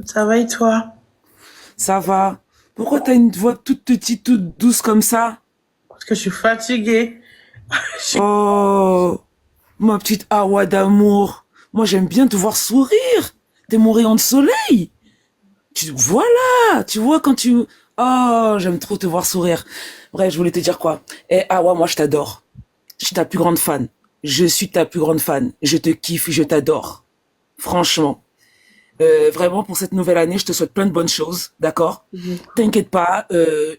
Ça va et toi? Ça va. Pourquoi t'as une voix toute petite, toute douce comme ça? Parce que je suis fatiguée. Oh, ma petite Awa d'amour. Moi, j'aime bien te voir sourire. T'es mon rayon de soleil. Voilà, tu vois quand tu... Oh, j'aime trop te voir sourire. Bref, je voulais te dire quoi. Eh, Awa, moi, je t'adore. Je suis ta plus grande fan. Je suis ta plus grande fan. Je te kiffe, je t'adore. Franchement. Vraiment, pour cette nouvelle année, je te souhaite plein de bonnes choses, d'accord? T'inquiète pas,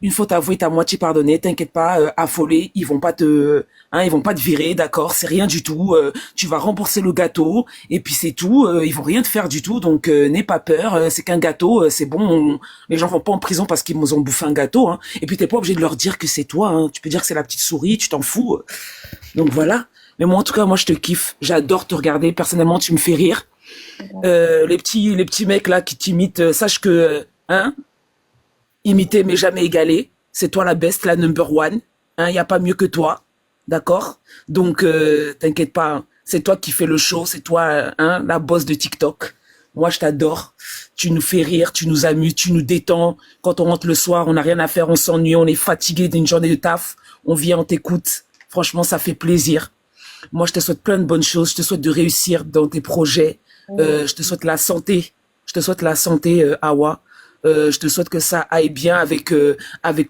une faute avouée, t'as moitié pardonné. T'inquiète pas, affolé, ils vont pas te virer, d'accord? C'est rien du tout. Tu vas rembourser le gâteau et puis c'est tout. Ils vont rien te faire du tout, donc n'aie pas peur. C'est qu'un gâteau, c'est bon. Les gens vont pas en prison parce qu'ils nous ont bouffé un gâteau, hein. Et puis t'es pas obligé de leur dire que c'est toi, hein. Tu peux dire que c'est la petite souris, tu t'en fous. Donc voilà. Mais moi, en tout cas, moi, je te kiffe. J'adore te regarder. Personnellement, tu me fais rire. Les petits mecs là qui t'imitent, sache que, hein, imiter mais jamais égaler. C'est toi la best, la number one. Hein, y a pas mieux que toi, d'accord? Donc t'inquiète pas, hein. C'est toi qui fais le show, c'est toi, hein, la boss de TikTok. Moi, je t'adore. Tu nous fais rire, tu nous amuses, tu nous détends. Quand on rentre le soir, on n'a rien à faire, on s'ennuie, on est fatigué d'une journée de taf. On vient, on t'écoute. Franchement, ça fait plaisir. Moi, je te souhaite plein de bonnes choses. Je te souhaite de réussir dans tes projets. Je te souhaite la santé. Je te souhaite la santé, Awa. Je te souhaite que ça aille bien avec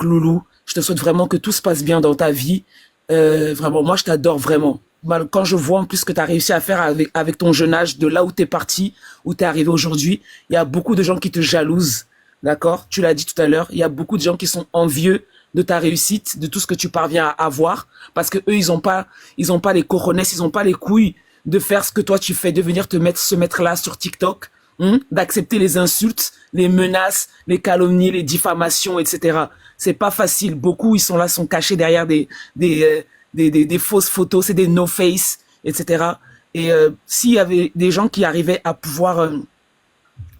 Loulou. Je te souhaite vraiment que tout se passe bien dans ta vie. Vraiment, moi, je t'adore vraiment. Quand je vois en plus ce que tu as réussi à faire avec ton jeune âge, de là où tu es parti, où tu es arrivé aujourd'hui, il y a beaucoup de gens qui te jalousent. D'accord? Tu l'as dit tout à l'heure. Il y a beaucoup de gens qui sont envieux de ta réussite, de tout ce que tu parviens à avoir, parce que eux, ils ont pas les cojones, ils ont pas les couilles de faire ce que toi tu fais, de venir se mettre là sur TikTok, d'accepter les insultes, les menaces, les calomnies, les diffamations, etc. C'est pas facile. Beaucoup, ils sont là, sont cachés derrière des fausses photos, c'est des no-face, etc. Et s'il y avait des gens qui arrivaient à pouvoir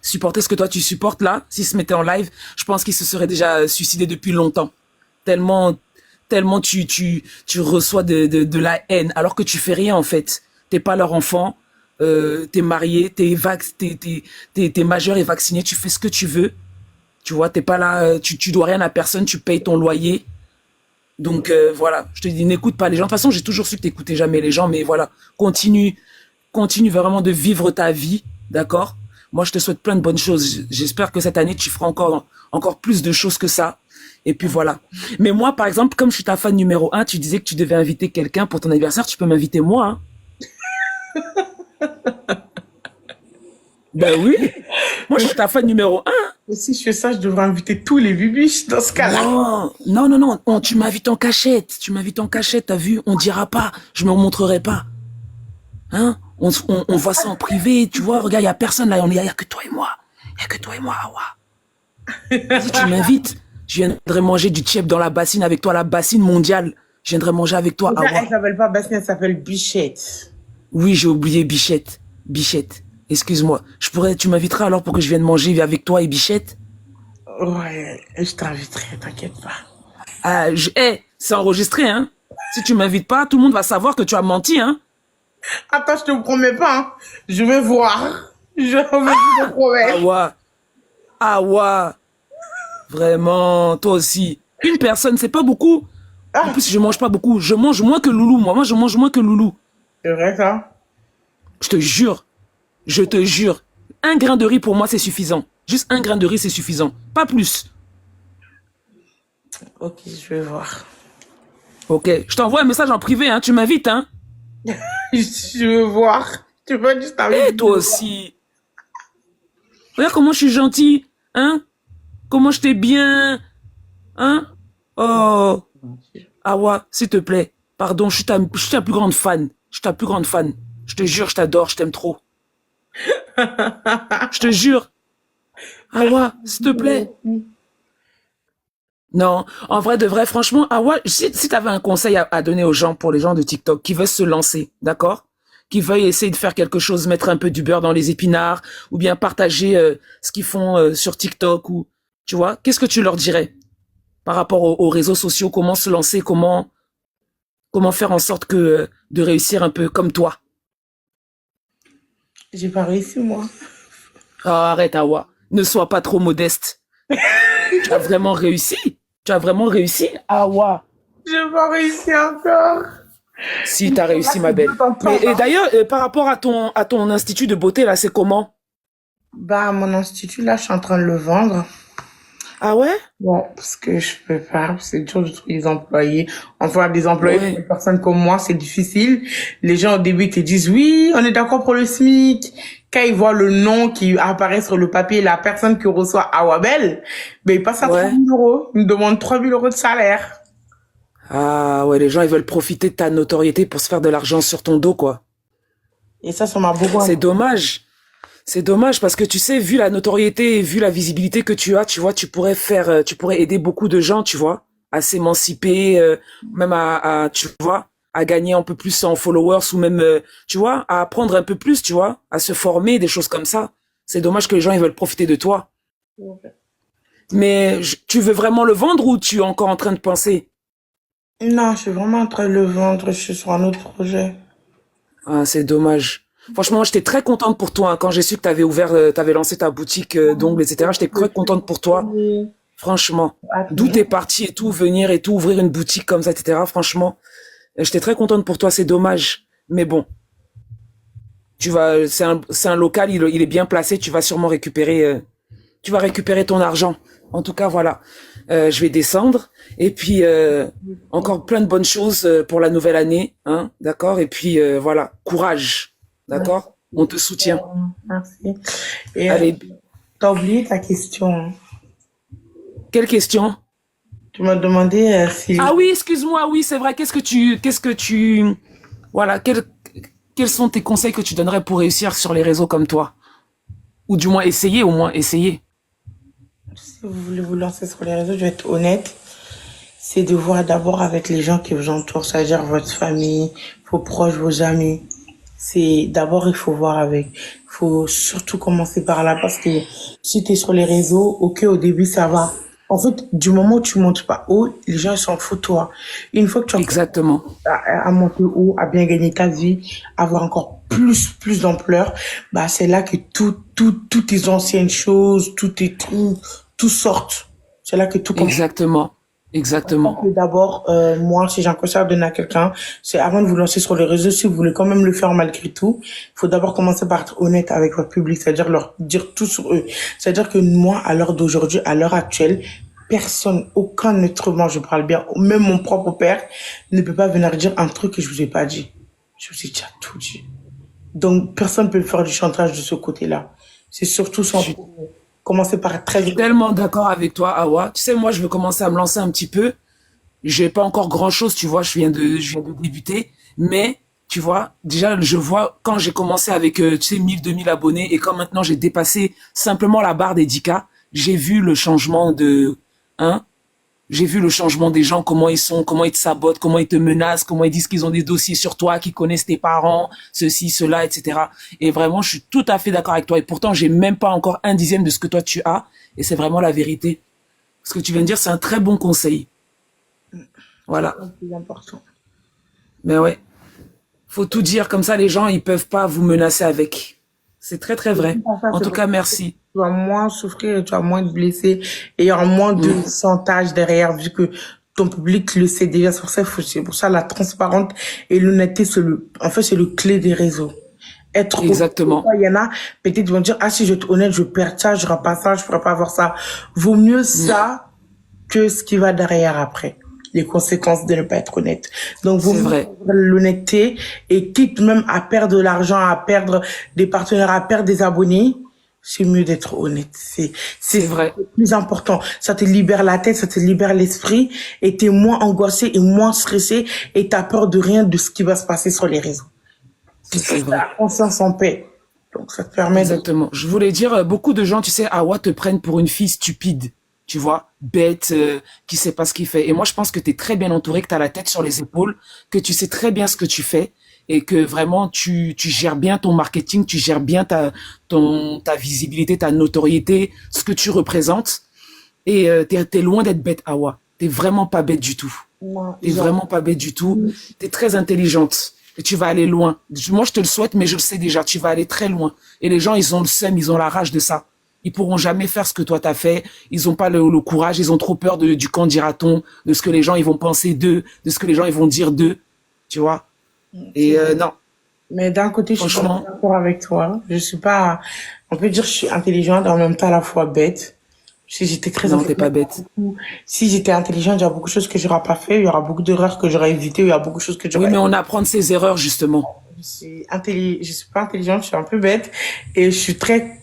supporter ce que toi tu supportes là, s'ils se mettaient en live, je pense qu'ils se seraient déjà suicidés depuis longtemps. Tellement, tellement tu reçois de la haine, alors que tu fais rien en fait. T'es pas leur enfant, t'es marié, t'es majeur et vacciné, tu fais ce que tu veux. Tu vois, t'es pas là, tu dois rien à personne, tu payes ton loyer. Donc voilà, je te dis, n'écoute pas les gens. De toute façon, j'ai toujours su que t'écoutais jamais les gens, mais voilà, continue vraiment de vivre ta vie, d'accord? Moi, je te souhaite plein de bonnes choses. J'espère que cette année, tu feras encore plus de choses que ça. Et puis voilà. Mais moi, par exemple, comme je suis ta fan numéro un, tu disais que tu devais inviter quelqu'un pour ton anniversaire, tu peux m'inviter moi, hein. Ben oui, moi, je suis ta fan numéro un. Et si je fais ça, je devrais inviter tous les bibiches dans ce cas-là. Non, non, non, non, tu m'invites en cachette. Tu m'invites en cachette, t'as vu? On dira pas, je me montrerai pas. Hein? On voit ça en privé, tu vois, regarde, il y a personne là, y a que toi et moi. Il y a que toi et moi, Awa. Si tu m'invites, je viendrai manger du tchèp dans la bassine avec toi, la bassine mondiale. Je viendrai manger avec toi, Déjà, elle Awa. s'appelle pas Bastien, elle s'appelle Bichette. Oui, j'ai oublié Bichette. Bichette. Excuse-moi. Tu m'inviteras alors pour que je vienne manger avec toi et Bichette? Ouais, je t'inviterai, t'inquiète pas. Ah, c'est enregistré, hein? Si tu m'invites pas, tout le monde va savoir que tu as menti, hein? Attends, je te promets pas, hein. Je vais voir. Je te promets. Awa. Awa. Vraiment, toi aussi. Une personne, c'est pas beaucoup. En Ah, plus, je mange pas beaucoup. Je mange moins que Loulou, moi. Moi, je mange moins que Loulou. c'est vrai ça? Je te jure. Je te jure. Un grain de riz pour moi, c'est suffisant. Juste un grain de riz, c'est suffisant. Pas plus. Ok, je vais voir. Ok. Je t'envoie un message en privé, hein. Tu m'invites, hein. Je vais voir. Tu veux juste Et t'inviter? toi aussi. Regarde comment je suis gentil, hein. Comment je t'ai bien, hein. Oh. Awa, s'il te plaît. Pardon, je suis ta plus grande fan. Je suis ta plus grande fan. Je te jure, je t'adore, je t'aime trop. Je te jure. Awa, s'il te plaît. Non, en vrai de vrai, franchement, Awa, si tu avais un conseil à donner aux gens, pour les gens de TikTok qui veulent se lancer, d'accord? Qui veulent essayer de faire quelque chose, mettre un peu du beurre dans les épinards, ou bien partager ce qu'ils font sur TikTok, ou tu vois, qu'est-ce que tu leur dirais par rapport aux réseaux sociaux, comment se lancer, comment faire en sorte de réussir un peu comme toi? J'ai pas réussi, moi. Ah, arrête, Awa. Ne sois pas trop modeste. Tu as vraiment réussi. Tu as vraiment réussi. Ah ouais. Je vais pas réussir encore. Si, tu as réussi, ma belle. Mais et d'ailleurs, par rapport à ton institut de beauté, là, c'est comment? Bah, mon institut, là, je suis en train de le vendre. Ah ouais? Bon, parce que je peux pas, c'est dur de trouver des employés. Enfin, des employés pour Ouais. une personne comme moi, c'est difficile. Les gens au début te disent oui, on est d'accord pour le SMIC. Quand ils voient le nom qui apparaît sur le papier, la personne qui reçoit Awabel, ben, ils passent à 3 Ouais. 000 euros. Ils me demandent 3 000 euros de salaire. Ah ouais, les gens, ils veulent profiter de ta notoriété pour se faire de l'argent sur ton dos, quoi. Et ça m'a beaucoup C'est dommage. C'est dommage parce que tu sais, vu la notoriété et vu la visibilité que tu as, tu vois, tu pourrais aider beaucoup de gens, tu vois, à s'émanciper, même tu vois, à gagner un peu plus en followers ou même, tu vois, à apprendre un peu plus, tu vois, à se former, des choses comme ça. C'est dommage que les gens, ils veulent profiter de toi. Mais tu veux vraiment le vendre ou tu es encore en train de penser? Non, je suis vraiment en train de le vendre. Je suis sur un autre projet. Ah, c'est dommage. Franchement, j'étais très contente pour toi hein, quand j'ai su que t'avais lancé ta boutique d'ongles, etc. J'étais très contente pour toi. Franchement, d'où t'es parti et tout, venir et tout, ouvrir une boutique comme ça, etc. Franchement, j'étais très contente pour toi. C'est dommage, mais bon, c'est un local, il est bien placé. Tu vas sûrement tu vas récupérer ton argent. En tout cas, voilà. Je vais descendre et puis encore plein de bonnes choses pour la nouvelle année, hein, d'accord. Et puis voilà, courage, d'accord. On te soutient. Merci. Et Allez, t'as oublié ta question, hein. quelle question? Tu m'as demandé si Ah oui, excuse-moi, oui, c'est vrai. Voilà, quels sont tes conseils que tu donnerais pour réussir sur les réseaux comme toi? Ou du moins essayer, au moins essayer. si vous voulez vous lancer sur les réseaux, je vais être honnête. C'est de voir d'abord avec les gens qui vous entourent, c'est-à-dire votre famille, vos proches, vos amis. C'est d'abord il faut voir avec. Il faut surtout commencer par là parce que si tu es sur les réseaux, ok au début ça va. En fait, du moment où tu montes pas haut, les gens ils s'en foutent de toi. Une fois que tu as Exactement, à monter haut, à bien gagner ta vie, avoir encore plus d'ampleur, bah c'est là que toutes tes anciennes choses, tous tes trucs, tout sortent. C'est là que tout commence. exactement, Que exactement. d'abord, moi, si j'ai un conseil à donner à quelqu'un, c'est avant de vous lancer sur les réseaux, si vous voulez quand même le faire malgré tout, il faut d'abord commencer par être honnête avec votre public, c'est-à-dire leur dire tout sur eux. C'est-à-dire que moi, à l'heure d'aujourd'hui, à l'heure actuelle, personne, aucun être humain, je parle bien, même mon propre père, ne peut pas venir dire un truc que je vous ai pas dit. Je vous ai déjà tout dit. Donc, personne ne peut faire du chantage de ce côté-là. C'est surtout Je suis commencer par être très tellement d'accord avec toi, Awa. Tu sais, moi, je veux commencer à me lancer un petit peu. J'ai pas encore grand chose, tu vois, je viens de débuter, mais tu vois, déjà, je vois quand j'ai commencé avec, tu sais, 1000, 2000 abonnés et quand maintenant j'ai dépassé simplement la barre des 10K, j'ai vu le changement hein, j'ai vu le changement des gens, comment ils sont, comment ils te sabotent, comment ils te menacent, comment ils disent qu'ils ont des dossiers sur toi, qu'ils connaissent tes parents, ceci, cela, etc. Et vraiment, je suis tout à fait d'accord avec toi. Et pourtant, j'ai même pas encore un dixième de ce que toi tu as. Et c'est vraiment la vérité. Ce que tu viens de dire, c'est un très bon conseil. Voilà. le plus important. Mais ouais, faut tout dire comme ça, les gens ils peuvent pas vous menacer avec. C'est très très vrai. En tout cas, merci. Tu vas moins souffrir, tu vas moins te blesser et il y aura moins de chantage derrière vu que ton public le sait déjà sur ça. C'est pour ça la transparence et l'honnêteté, en fait, c'est le clé des réseaux. Être honnête. Exactement. Il y en a, peut-être ils vont dire, ah, si je vais être honnête, je perds ça, je n'aurai pas ça, je pourrais pas avoir ça. Vaut mieux ça que ce qui va derrière après. Les conséquences de ne pas être honnête. Donc, vaut C'est mieux vrai. l'honnêteté et quitte même à perdre de l'argent, à perdre des partenaires, à perdre des abonnés, c'est mieux d'être honnête. C'est vrai. Le plus important. Ça te libère la tête, ça te libère l'esprit et t'es moins angoissé et moins stressé et t'as peur de rien de ce qui va se passer sur les réseaux. C'est C'est vrai. la conscience en paix. Donc, ça te permet de... Exactement. Je voulais dire, beaucoup de gens, tu sais, Awa te prennent pour une fille stupide, tu vois, bête, qui sait pas ce qu'il fait. Et moi, je pense que tu es très bien entouré, que tu as la tête sur les épaules, que tu sais très bien ce que tu fais et que vraiment tu gères bien ton marketing, tu gères bien ta visibilité, ta notoriété, ce que tu représentes. Et t'es loin d'être bête, Awa. T'es vraiment pas bête du tout. Moi, T'es vraiment pas bête du tout. T'es très intelligente. Et tu vas aller loin. Moi, je te le souhaite, mais je le sais déjà. Tu vas aller très loin. Et les gens, ils ont le seum, ils ont la rage de ça. Ils pourront jamais faire ce que toi t'as fait. Ils ont pas le courage. Ils ont trop peur du qu'en dira-t-on, de ce que les gens ils vont penser d'eux, de ce que les gens ils vont dire d'eux. Tu vois. C'est Et vrai. non, Mais d'un côté, je suis pas franchement, d'accord avec toi. Je suis pas, on peut dire que je suis intelligente et en même temps à la fois bête. Si j'étais très non, t'es intelligente, pas bête. si j'étais intelligente, il y a beaucoup de choses que j'aurais pas fait, il y aura beaucoup d'erreurs que j'aurais évitées, il y a beaucoup de choses que Oui, j'aurais. mais on apprend de ses erreurs justement. Je suis pas intelligente, je suis un peu bête et je suis très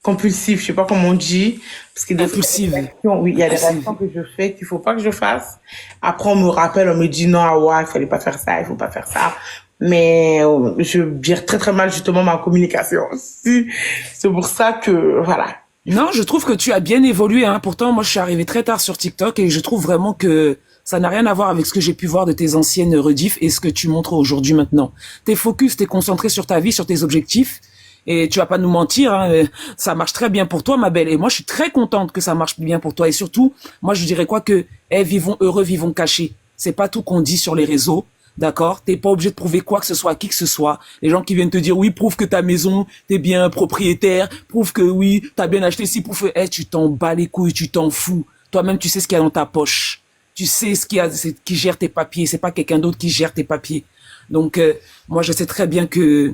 compulsive, je sais pas comment on dit, parce que des fois, il y a des Impulsive, réactions, oui, il y a des impulsive. réactions que je fais qu'il faut pas que je fasse. Après, on me rappelle, on me dit non, ah ouais, il fallait pas faire ça, il faut pas faire ça. Mais je gère très très mal justement ma communication aussi. C'est pour ça que, voilà. Non, je trouve que tu as bien évolué, hein. Pourtant, moi, je suis arrivé très tard sur TikTok et je trouve vraiment que ça n'a rien à voir avec ce que j'ai pu voir de tes anciennes rediffs et ce que tu montres aujourd'hui maintenant. T'es focus, t'es concentré sur ta vie, sur tes objectifs et tu vas pas nous mentir, hein. Ça marche très bien pour toi, ma belle. Et moi, je suis très contente que ça marche bien pour toi. Et surtout, moi, je dirais quoi que, vivons heureux, vivons cachés. C'est pas tout qu'on dit sur les réseaux. D'accord? T'es pas obligé de prouver quoi que ce soit à qui que ce soit. Les gens qui viennent te dire oui, prouve que ta maison, t'es bien propriétaire, prouve que oui, t'as bien acheté ci, prouve que, tu t'en bats les couilles, tu t'en fous. Toi-même, tu sais ce qu'il y a dans ta poche. Tu sais ce qu'il y a, c'est qui gère tes papiers. C'est pas quelqu'un d'autre qui gère tes papiers. Donc, moi, je sais très bien que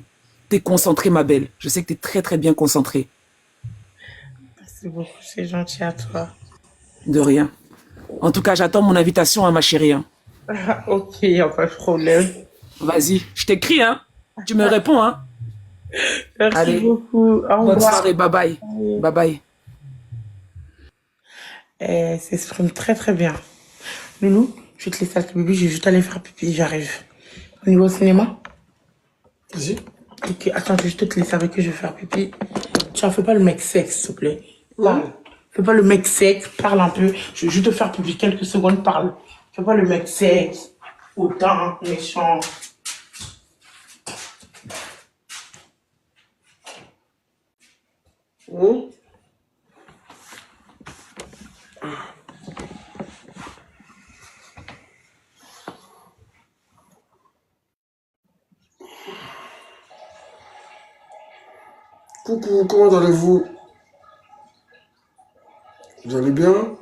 t'es concentrée, ma belle. Je sais que t'es très, très bien concentrée. Merci beaucoup, c'est gentil à toi. De rien. En tout cas, j'attends mon invitation à ma chérie, hein. Ok, y a pas de problème. Vas-y. Je t'écris, hein. Tu me réponds, hein. Merci Allez. beaucoup. Au Bonne revoir. soirée. Bye bye. Bye bye. Elle s'exprime très très bien. Loulou, je vais te laisser avec le bébé, je vais juste aller faire pipi, j'arrive. On y va au cinéma? Vas-y. Ok, attends, je vais juste te laisser avec eux, je vais faire pipi. Tiens, fais pas le mec sexe, s'il te plaît. Parle. Fais pas le mec sexe, parle un peu. Je vais juste te faire pipi quelques secondes, parle. Fais pas le mec sexe. Autant, méchant. Coucou, comment allez-vous? Vous allez bien?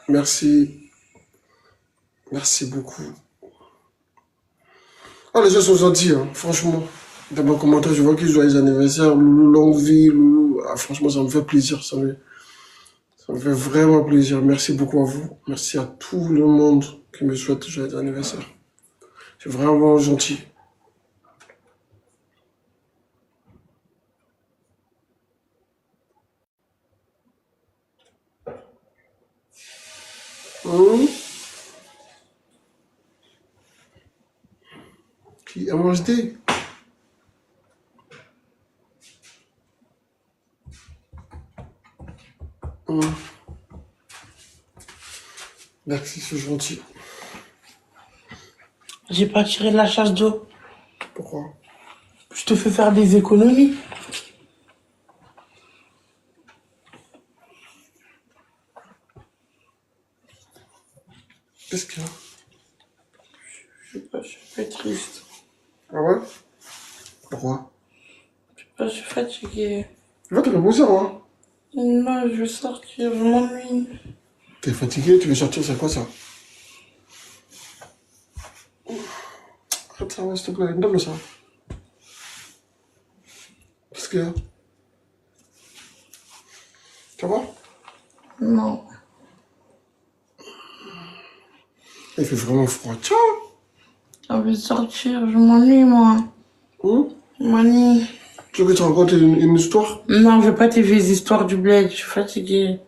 Merci. Merci beaucoup. Ah, les gens sont gentils, hein, franchement. Dans mes commentaires, je vois qu'ils joyeux anniversaire, Loulou, longue vie, Loulou. Ah, franchement, ça me fait plaisir. Ça me fait vraiment plaisir. Merci beaucoup à vous. Merci à tout le monde qui me souhaite joyeux anniversaire. C'est vraiment gentil. Hum? Qui MHD? Hum. Merci, c'est gentil. J'ai pas tiré de la chasse d'eau. Pourquoi? Je te fais faire des économies. Qu'est-ce qu'il y a? Je sais pas, je suis un peu triste. Ah ouais? Pourquoi? Je sais pas, je suis fatiguée. Va te reposer, hein? Non, je veux sortir, je m'ennuie. T'es fatigué, tu veux sortir, c'est quoi ça? Arrête ça, ouais, s'il te plaît, donne-le ça. Qu'est-ce qu'il y a? Ça va? Non. Il fait vraiment froid. Ciao! Je veux sortir, je m'ennuie, moi. Je m'ennuie. Tu veux que je te raconte une histoire? Non, je veux pas tes vieilles histoires du bled, je suis fatiguée.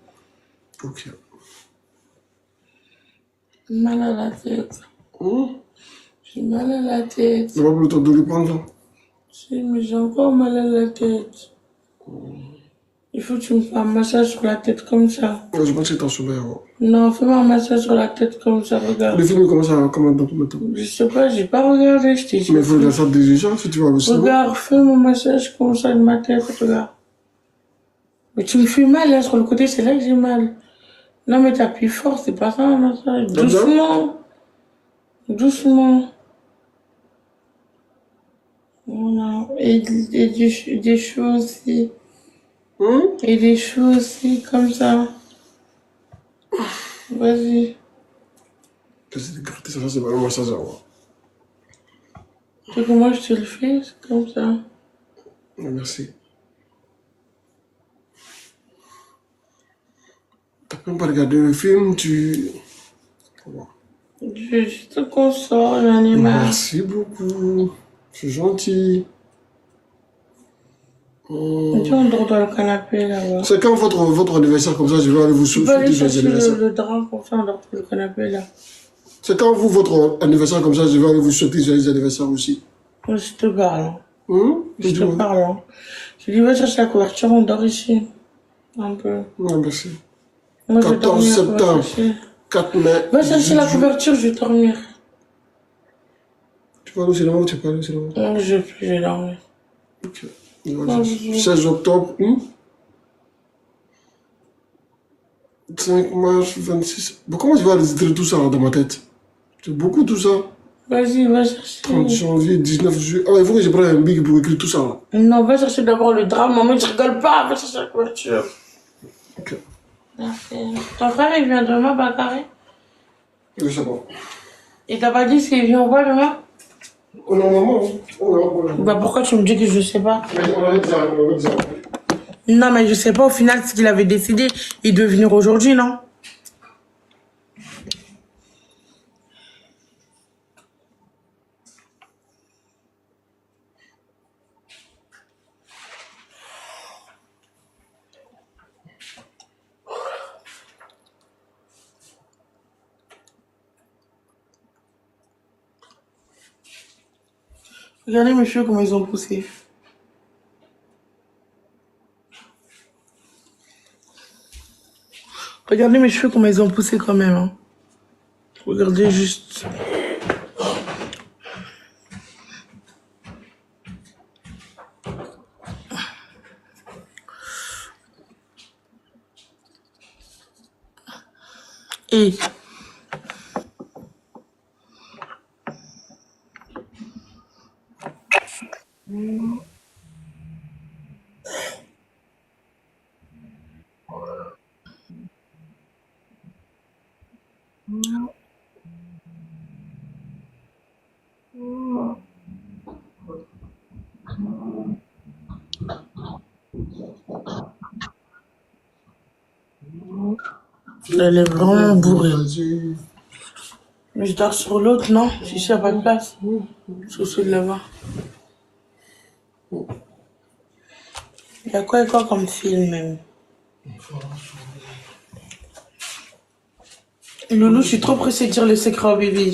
Ok. J'ai mal à la tête. J'ai mal à la tête. Tu n'as pas plus le temps de lui prendre ça? Si, mais j'ai encore mal à la tête. Il faut que tu me fasses un massage sur la tête comme ça. Ouais, je pense que t'en souviens. Ouais. Non, fais-moi un massage sur la tête comme ça, regarde. Le film commence à comment dans combien de temps? Je sais pas, j'ai pas regardé, je t'ai dit. Mais il faut que ça déjà si tu vas au cinéma. Regarde, fais mon massage comme ça de ma tête, regarde. Mais tu me fais mal, là, sur le côté, c'est là que j'ai mal. Non, mais t'appuies fort, c'est pas ça un massage. Doucement. Doucement. Voilà. Et des cheveux aussi. Et des cheveux aussi, comme ça. Vas-y. C'est des gratter, ça c'est pas le massage à moi. Tu sais comment je te le fais? C'est comme ça. Merci. T'as même pas regardé le film, tu... Je te console, j'en ai marre. Merci beaucoup. C'est gentil. Tu on dort dans le canapé là-bas. C'est quand votre anniversaire comme ça, je vais aller vous Tu peux souhaiter aller joyeux chercher anniversaire. le drap comme ça, on dort sur le canapé là. C'est quand votre anniversaire comme ça, je vais aller vous souhaiter joyeux anniversaire aussi. Moi, je te parle. Hein. Je te Dis-moi. parle. Hein. Je dis, va chercher la couverture, on dort ici. Un peu. Non, merci. Moi, je vais 14 dormir. septembre, 4 mai. Va chercher la 18 juin. couverture, je vais dormir. Tu vas aller au cinéma ou tu vas pas aller au cinéma? Non, je vais dormir. Ok. 16 octobre, 5 mars, 26. Bon, comment tu vas résister tout ça là, dans ma tête? C'est beaucoup tout ça. Vas-y, va chercher. 30 janvier, 19 juillet. Ah, il faut que je prenne un big pour écrire tout ça là. Non, va chercher d'abord le drap. Maman, je rigole pas. Va chercher la couverture. Ok. Merci. Ton frère, il vient demain, Bakary? Oui, c'est bon. Il t'a pas dit s'il vient ou pas demain? Oh non, maman. Oh non. Bah, pourquoi tu me dis que je sais pas? Mais on avait dit, on avait dit. Non, mais je sais pas, au final, ce qu'il avait décidé, il devait venir aujourd'hui, non? Regardez mes cheveux, comment ils ont poussé. Regardez mes cheveux, comment ils ont poussé quand même. Hein. Regardez juste. Et elle est vraiment bourrée. Mais je dors sur l'autre, non? Si il n'y a pas de place. Sur celui de là-bas. Il y a quoi et quoi comme film même? Loulou, je suis trop pressée de dire le secret au bébé.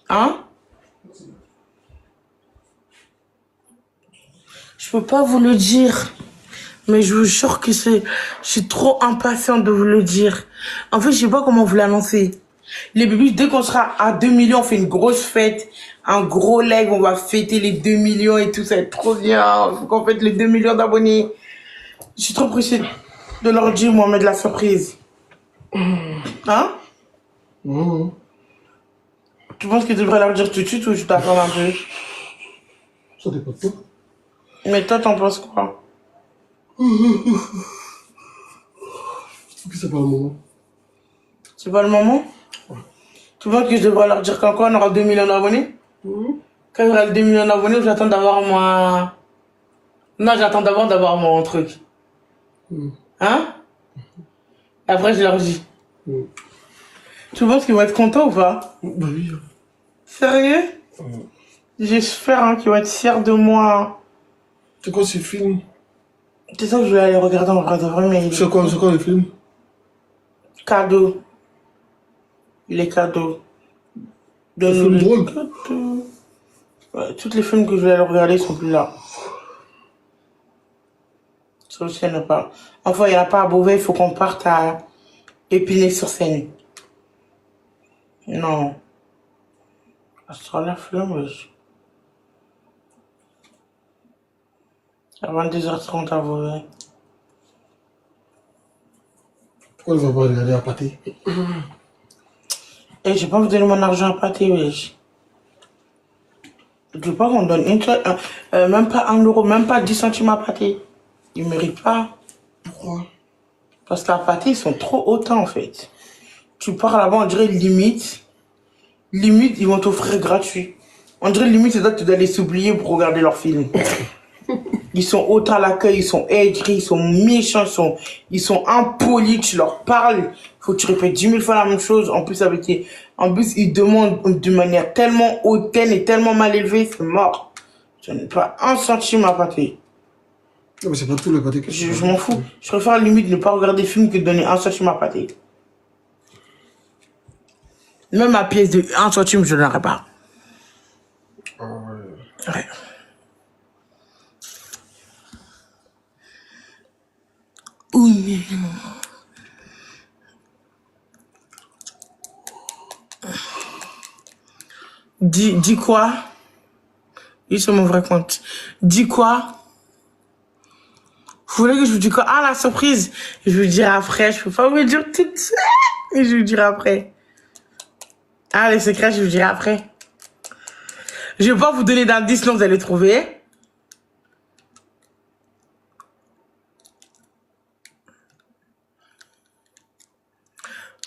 Hein? Je peux pas vous le dire. Mais je vous jure que je suis trop impatiente de vous le dire. En fait, je sais pas comment vous l'annoncer. Les bébés, dès qu'on sera à 2 millions, on fait une grosse fête. Un gros leg, on va fêter les 2 millions et tout, ça va être trop bien. Faut qu'on fête les 2 millions d'abonnés. Je suis trop pressée de leur dire, moi, mettre la surprise. Hein? Tu penses que tu devrais leur dire tout de suite ou je t'attends un peu? Ça dépend de toi. Mais toi, t'en penses quoi? C'est pas le moment. C'est pas le moment? Tu penses que je devrais leur dire quand quoi on aura 2 millions d'abonnés? Quand il y aura les 2 millions d'abonnés, j'attends d'avoir moi... Non, j'attends d'abord d'avoir mon truc. Hein? Et après, je leur dis. Tu penses qu'ils vont être contents ou pas? Bah oui. Sérieux? J'espère hein, qu'ils vont être fiers de moi. C'est quoi ces films? C'est ça que je vais aller regarder en vrai de vrai, mais... C'est quoi les films? Cadeaux. Les cadeaux. Les films drôles? Ouais, tous les films que je vais aller regarder sont plus là. Ça aussi, il n'y en a pas. Enfin, il n'y en a pas à Beauvais, il faut qu'on parte à Épinay-sur-Seine. Non. Ça sera la flemme, wesh. À 22h30 à Beauvais. Pourquoi il va pas regarder à pâté? Et j'ai pas envie de donner mon argent à pâté, wesh. Je veux pas qu'on donne une seule, même pas 1 euro, même pas 10 centimes à pâté. Ils méritent pas. Pourquoi? Parce qu'à Pathé, ils sont trop hautains, en fait. Tu pars là-bas, on dirait limite. Limite, ils vont t'offrir gratuit. On dirait limite, c'est toi que tu dois les oublier pour regarder leurs films. Ils sont hautains à l'accueil, ils sont aigris, ils sont méchants, ils sont impolis, tu leur parles. Faut que tu répètes 10 000 fois la même chose. En plus, ils demandent de manière tellement hautaine et tellement mal élevée, c'est mort. Je n'ai pas un centime à Pathé. Non, mais c'est pas tout le pâté que Je m'en fous. Je préfère limite ne pas regarder des films que de donner un centime à Pathé. Même ma pièce de 1 centime, je ne l'aurais pas. Ah ouais. Ouais. Oui. Dis quoi? Oui, c'est mon vrai compte. Dis quoi? Vous voulez que je vous dise quoi? Ah, la surprise. Je vous le dirai après. Je peux pas vous le dire tout de suite. Et je vous le dirai après. Ah, les secrets, je vous le dirai après. Je vais pas vous donner d'indices, sinon vous allez trouver.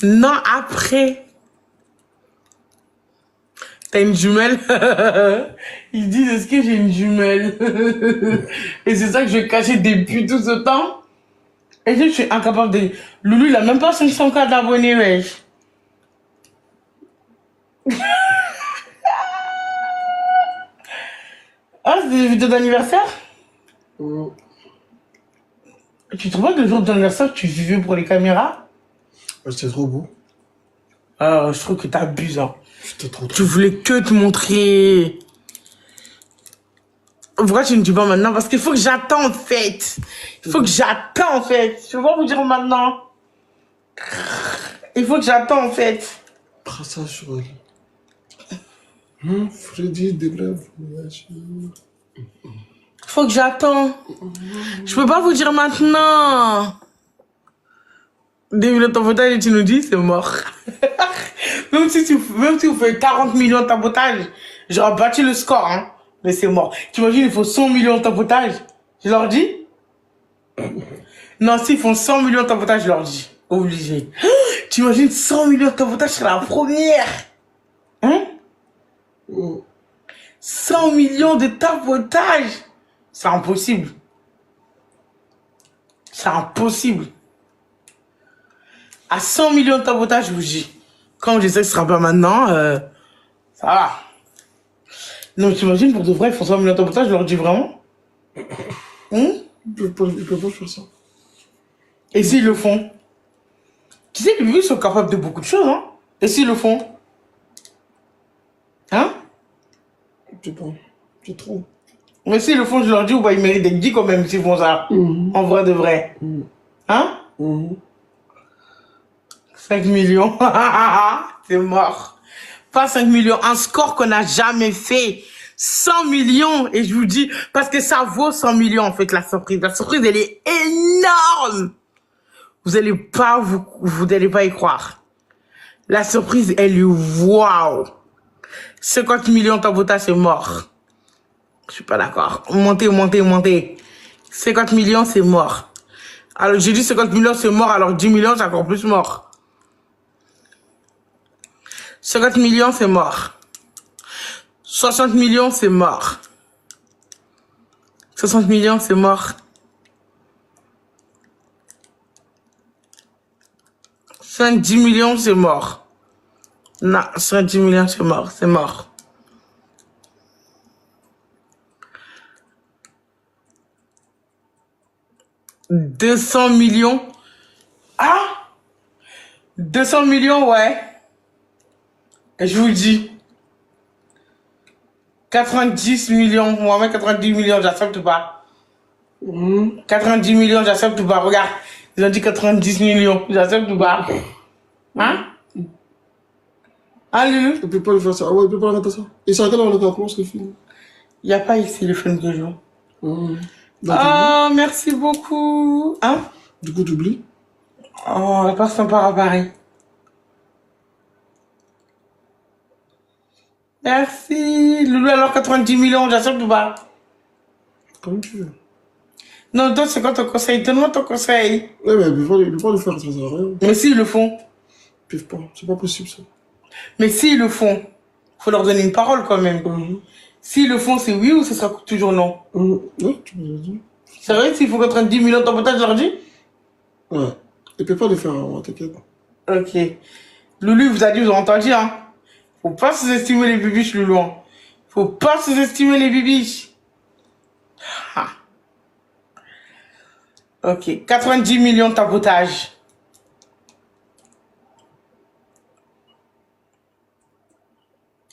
Non, après. T'as une jumelle? Ils disent, est-ce que j'ai une jumelle? Et c'est ça que je cachais depuis tout ce temps. Et je suis incapable de... Loulou, il a même pas 500K d'abonnés, wesh. Ah, c'est des vidéos d'anniversaire? Tu trouves pas que le jour de ton anniversaire, tu vivais pour les caméras? C'était trop beau. Je trouve que t'abuses, hein. C'était trop Tu voulais que te montrer. Pourquoi tu ne dis pas maintenant? Parce qu'il faut que j'attends, en fait. Il faut que j'attends, en fait. Je peux pas vous dire maintenant. Il faut que j'attends, en fait. Brassage sur elle. Freddy Degrave. Faut que j'attends. Je peux pas vous dire maintenant. 2 millions de tapotage et tu nous dis, c'est mort. même si vous faites 40 millions de tapotage, j'aurais battu le score, hein. Mais c'est mort. Tu imagines, il faut 100 millions de tapotage. Je leur dis? Non, s'ils font 100 millions de tapotage, je leur dis. Obligé. Tu imagines 100 millions de tapotage, c'est la première. Hein? 100 millions de tapotage. C'est impossible. C'est impossible. À 100 millions de tapotage, je vous dis. Quand je sais que ce sera pas maintenant, ça va. Non, mais t'imagines, pour de vrai, ils font 100 millions de tapotage, je leur dis vraiment. Ils peuvent pas faire ça. Et s'ils le font? Tu sais que lui, ils sont capables de beaucoup de choses, hein? Et s'ils le font? Hein? Je sais pas. C'est trop. Mais s'ils le font, je leur dis, bah, ils méritent d'être dit quand même s'ils font ça. En vrai de vrai. Hein? 5 millions. C'est mort. Pas 5 millions. Un score qu'on n'a jamais fait. 100 millions. Et je vous dis, parce que ça vaut 100 millions, en fait, la surprise. La surprise, elle est énorme. Vous allez pas, vous n'allez pas y croire. La surprise, elle est waouh. 50 millions de tabotage, c'est mort. Je suis pas d'accord. Montez. 50 millions, c'est mort. Alors, j'ai dit 50 millions, c'est mort. Alors, 10 millions, c'est encore plus mort. 50 millions, c'est mort. 60 millions, c'est mort. 60 millions, c'est mort. 10 millions, c'est mort. Non, 10 millions, c'est mort. C'est mort. « 200 millions. Ah! 200 millions, ouais. Et je vous dis. 90 millions. Moi-même, 90 millions, j'accepte pas. 90 millions, j'accepte pas. Regarde. Ils ont dit 90 millions. J'accepte pas. Hein? Hein, Lulu? Je peux pas le faire ça. Ah ouais, je peux pas le mettre ça. Et c'est à quelle heure le commence le film? Il n'y a pas ici le film de jour. Bah, Oh, merci beaucoup. Hein? du coup, tu oublies? Oh, la personne part à Paris. Merci. Loulou, alors 90 millions, j'accepte ou pas? Comme tu veux. Non, toi, c'est quoi ton conseil? Donne-moi ton conseil. Ouais, mais ils peuvent pas le faire, ça sert à rien. Mais s'ils le font. Ils peuvent pas, c'est pas possible ça. Mais s'ils le font, faut leur donner une parole quand même. S'ils le font, c'est oui ou ce sera toujours non? Ouais, tu me l'as dit. C'est vrai, s'il faut 90 millions de tapotage, je leur dis? Ouais. Ils peuvent pas le faire, hein, t'inquiète. Ok. Loulou, il vous a dit, vous avez entendu, hein? Faut pas sous-estimer les bibiches, Loulou. Hein. Faut pas sous-estimer les bibiches. Ah. Ok. 90 millions de tapotage.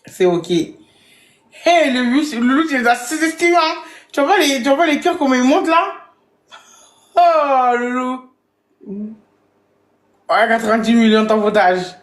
C'est ok. Hey, le Loulou, tu les as sous-estimés, hein? Tu vois les cœurs comment ils montent là? Oh, Loulou. Ouais, 90 millions de tapotage.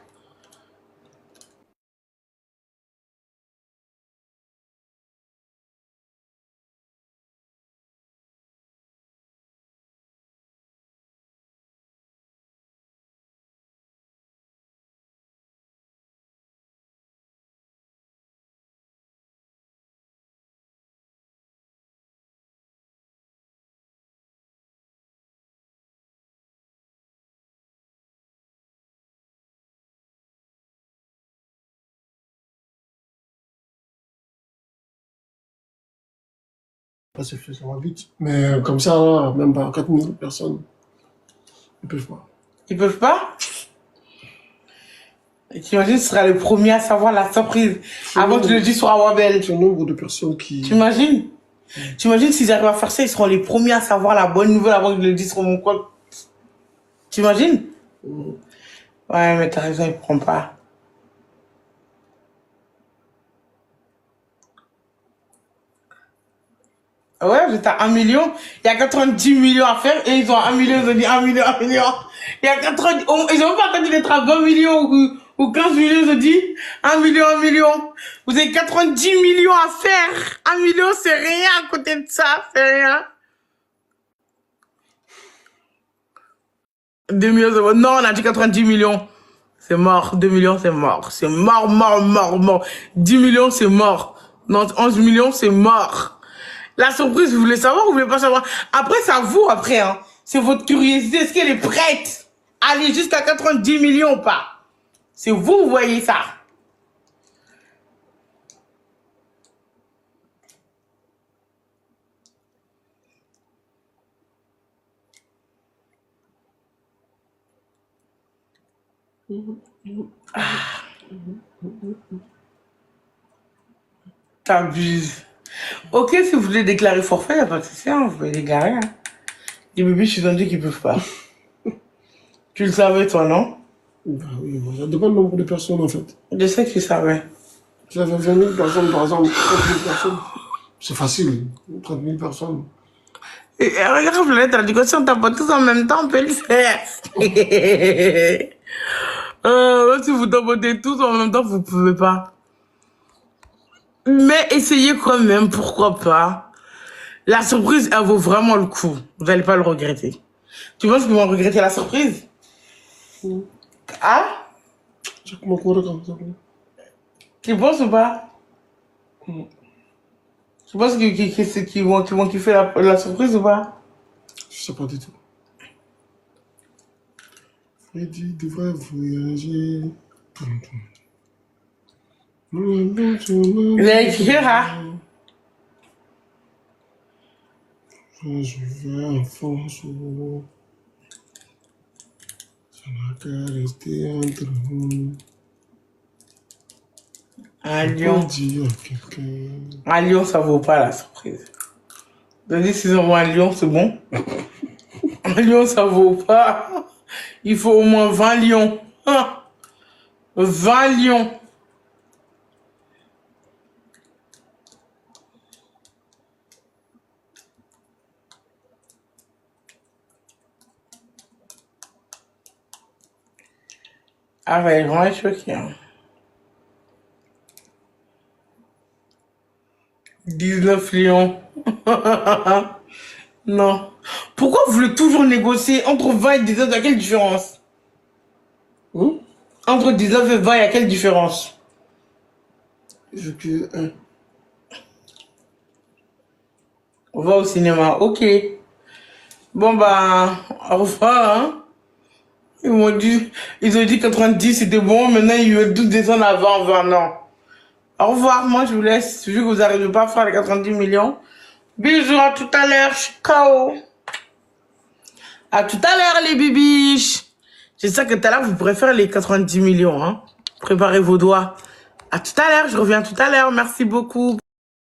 Pas c'est fait, ça va vite. Mais comme ça, là, même pas 4000 personnes, ils peuvent pas. Ils peuvent pas? Et t'imagines, ce sera le premier à savoir la surprise avant que je le dise sur Awabel. C'est le nombre de personnes qui... T'imagines? T'imagines s'ils arrivent à faire ça, ils seront les premiers à savoir la bonne nouvelle avant que je le dise sur mon compte. T'imagines? Ouais, mais t'as raison, ils ne prennent pas. Ouais, j'étais à 1 million. Il y a 90 millions à faire et ils ont 1 million, ils ont dit 1 million, 1 million. Il y a 90, ils ont pas attendu d'être à 20 millions ou 15 millions, ils ont dit 1 million, 1 million. Vous avez 90 millions à faire. 1 million, c'est rien à côté de ça, c'est rien. 2 millions, c'est bon. Non, on a dit 90 millions. C'est mort. 2 millions, c'est mort. C'est mort, mort, mort, mort. 10 millions, c'est mort. Non, 11 millions, c'est mort. La surprise, vous voulez savoir ou vous voulez pas savoir? Après, c'est à vous, après, hein. C'est votre curiosité. Est-ce qu'elle est prête à aller jusqu'à 90 millions ou pas? C'est vous, vous voyez ça. T'abuses. Ok, si vous voulez déclarer forfait, il n'y a pas de souci, hein, vous pouvez déclarer. Hein. Les bébés, je suis dit qu'ils peuvent pas. Tu le savais, toi, non? Bah oui, ça dépend du nombre de personnes, en fait. Je sais que tu savais. Si j'avais 20 000 personnes, par exemple, 30 000 personnes, c'est facile. 30 000 personnes. Et regarde, la traduction, t'as pas tous en même temps, on peut le faire. Si vous tapotez tous en même temps, vous pouvez pas. Mais essayez quand même, pourquoi pas. La surprise, elle vaut vraiment le coup. Vous n'allez pas le regretter. Tu penses qu'ils vont regretter la surprise? Ah? J'ai comment courir comme ça. Tu penses ou pas? Tu penses qu'ils vont kiffer la surprise ou pas? Je sais pas du tout. Freddy devrait voyager. Il a écrit, hein? Je vais en France où ça n'a qu'à rester entre nous. Un Faut pas lion. dire à quelqu'un. Un lion, ça vaut pas la surprise. Vas-y, s'ils envoient un lion, c'est bon. Un lion, ça vaut pas. Il faut au moins 20 lions. 20 lions. Ah ouais, ils vont être choqués. Hein. 19 lions. Non. Pourquoi vous voulez toujours négocier entre 20 et 19? Il y a quelle différence? Entre 19 et 20, il y a quelle différence? Je que un. On va au cinéma. Ok. Bon, bah, au revoir, hein. Ils ont dit 90, c'était bon. Maintenant, ils veulent tout descendre à 20, 20, non. Au revoir, moi, je vous laisse. Vu que vous n'arrivez pas à faire les 90 millions. Bisous, à tout à l'heure, je suis KO. À tout à l'heure, les bibiches. J'espère que tout à l'heure, vous pourrez faire les 90 millions, hein. Préparez vos doigts. À tout à l'heure, je reviens tout à l'heure. Merci beaucoup.